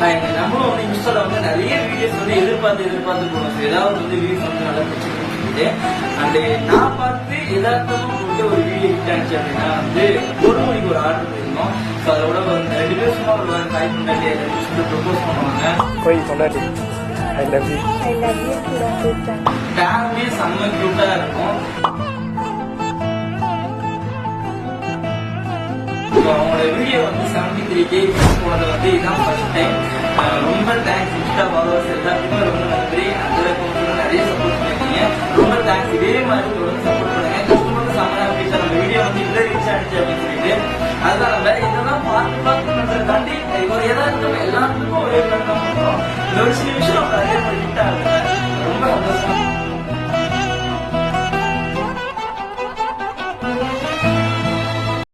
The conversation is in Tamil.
நம்மளும் வந்து இன்ஸ்டால வந்து நிறைய வீடியோஸ் வந்து எதிர்பார்த்து போனோம். ஏதாவது வந்து வியூஸ் வந்து நல்லா பிடிச்சிருக்கு. அண்ட் நான் பார்த்து எதார்த்தமா வந்து ஒரு வீடியோ ஹிட் ஆச்சு அப்படின்னா வந்து ஒரு மணிக்கு ஒரு ஆர்டர் போயிருந்தோம். ஸோ அதோட ஒரு 2 பேர் சும்மா ஒரு தாய் முன்னாடி ப்ரொபோஸ் பண்ணுவாங்க. போய் கொண்டாடி ஐ லவ் யூ ஃபேமிலி செம்ம கியூட்டா இருக்கும். அவங்களோட வீடியோ வந்து 73K போனது வந்து இதுதான் ஃபர்ஸ்ட் டைம். ரொம்ப தேங்க்ஸ் இன்ஸ்டா ஃபாலோவர்ஸ் எல்லாத்துக்குமே ரொம்ப நன்றி. அதில் கொஞ்சம் நிறைய சப்போர்ட் பண்ணிருக்கீங்க. ரொம்ப தேங்க்ஸ். இதே மாதிரி தொடர்ந்து சப்போர்ட் பண்ணுங்க. கஸ்டமருக்கு செம்மையா போயிட்டு நம்ம வீடியோ வந்து இவ்வளோ ரீச் ஆயிடுச்சு அப்படின்னு சொல்லிட்டு அதுதான் நம்ம இதெல்லாம் பார்த்து பண்றதை தாண்டி ஒரு எதார்த்தம் எல்லாத்துக்கும் ஒரே மாதிரி தான் பண்றோம். இந்த ஒரு சில விஷயம் நிறைய ஹிட் ஆகுது. ரொம்ப சந்தோஷம்.